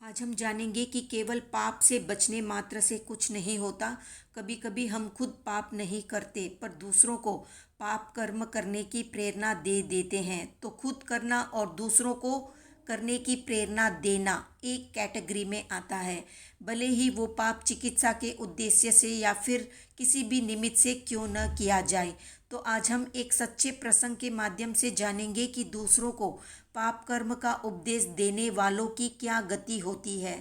आज हम जानेंगे कि केवल पाप से बचने मात्र से कुछ नहीं होता। कभी कभी हम खुद पाप नहीं करते पर दूसरों को पाप कर्म करने की प्रेरणा दे देते हैं। तो खुद करना और दूसरों को करने की प्रेरणा देना एक कैटेगरी में आता है, भले ही वो पाप चिकित्सा के उद्देश्य से या फिर किसी भी निमित्त से क्यों न किया जाए। तो आज हम एक सच्चे प्रसंग के माध्यम से जानेंगे कि दूसरों को पाप कर्म का उपदेश देने वालों की क्या गति होती है।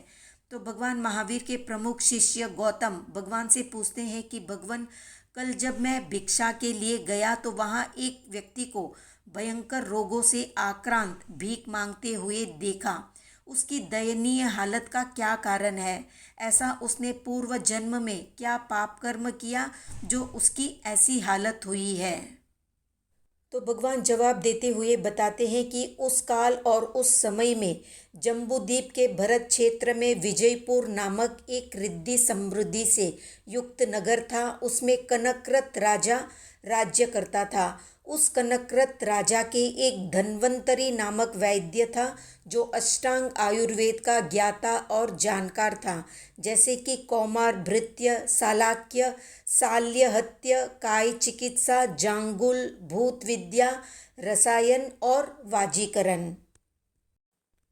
तो भगवान महावीर के प्रमुख शिष्य गौतम भगवान से पूछते हैं कि भगवान, कल जब मैं भिक्षा के लिए गया तो वहाँ एक व्यक्ति को भयंकर रोगों से आक्रांत भीख मांगते हुए देखा। उसकी दयनीय हालत का क्या कारण है? ऐसा उसने पूर्व जन्म में क्या पाप कर्म किया जो उसकी ऐसी हालत हुई है? तो भगवान जवाब देते हुए बताते हैं कि उस काल और उस समय में जम्बूद्वीप के भरत क्षेत्र में विजयपुर नामक एक रिद्धि समृद्धि से युक्त नगर था। उसमें कनकरत राजा राज्य करता था। उस कनकरत राजा के एक धन्वंतरी नामक वैद्य था जो अष्टांग आयुर्वेद का ज्ञाता और जानकार था, जैसे कि कौमार, भृत्य, शालाक्य, शाल्यहत्य, काय चिकित्सा, जांगुल, भूत विद्या, रसायन और वाजीकरण।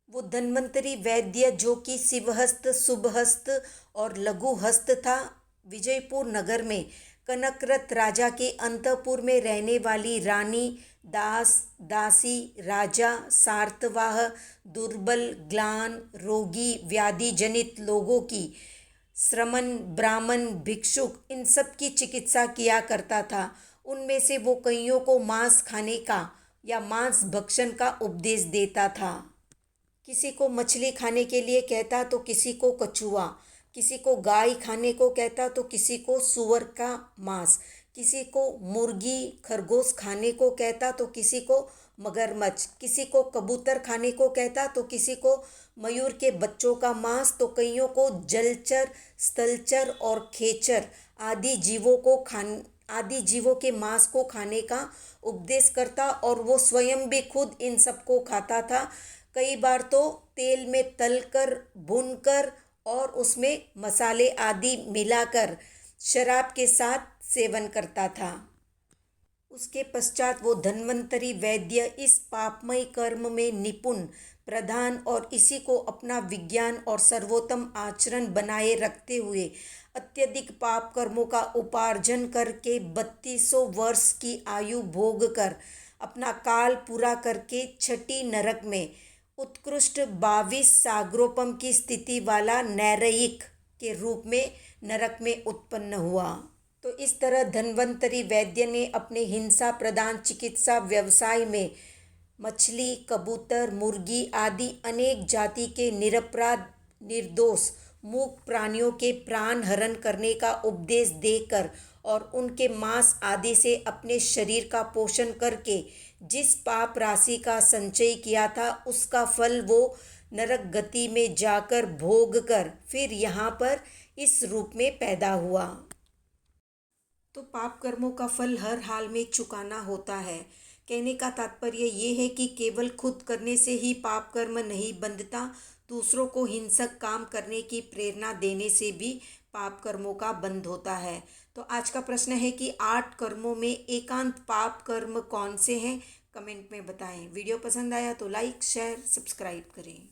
वो धन्वंतरी वैद्य जो कि शिवहस्त, शुभहस्त और लघुहस्त था, विजयपुर नगर में कनकरत राजा के अंतपुर में रहने वाली रानी, दास, दासी, राजा, सार्तवाह, दुर्बल, ग्लान, रोगी, व्याधि जनित लोगों की, श्रमण, ब्राह्मण, भिक्षुक, इन सब की चिकित्सा किया करता था। उनमें से वो कईयों को मांस खाने का या मांस भक्षण का उपदेश देता था। किसी को मछली खाने के लिए कहता तो किसी को कछुआ, किसी को गाय खाने को कहता तो किसी को सुअर का मांस, किसी को मुर्गी खरगोश खाने को कहता तो किसी को मगरमच्छ, किसी को कबूतर खाने को कहता तो किसी को मयूर के बच्चों का मांस, तो कईयों को जलचर, स्थलचर और खेचर आदि जीवों के मांस को खाने का उपदेश करता और वो स्वयं भी खुद इन सबको खाता था। कई बार तो तेल में तलकर, भूनकर और उसमें मसाले आदि मिलाकर शराब के साथ सेवन करता था। उसके पश्चात वो धन्वंतरी वैद्य इस पापमय कर्म में निपुण, प्रधान और इसी को अपना विज्ञान और सर्वोत्तम आचरण बनाए रखते हुए अत्यधिक पाप कर्मों का उपार्जन करके 3200 वर्ष की आयु भोग कर अपना काल पूरा करके छठी नरक में उत्कृष्ट 22 सागरोपम की स्थिति वाला नैरयिक के रूप में नरक में उत्पन्न हुआ। तो इस तरह धन्वंतरी वैद्य ने अपने हिंसा प्रदान चिकित्सा व्यवसाय में मछली, कबूतर, मुर्गी आदि अनेक जाति के निरपराध, निर्दोष, मूक प्राणियों के प्राण हरण करने का उपदेश देकर और उनके मांस आदि से अपने शरीर का पोषण करके जिस पाप राशि का संचय किया था उसका फल वो नरक गति में जाकर भोग कर फिर यहाँ पर इस रूप में पैदा हुआ। तो पाप कर्मों का फल हर हाल में चुकाना होता है। कहने का तात्पर्य ये है कि केवल खुद करने से ही पाप कर्म नहीं बंधता, दूसरों को हिंसक काम करने की प्रेरणा देने से भी पाप कर्मों का बंध होता है। तो आज का प्रश्न है कि 8 कर्मों में एकांत पाप कर्म कौन से हैं? कमेंट में बताएं। वीडियो पसंद आया तो लाइक, शेयर, सब्सक्राइब करें।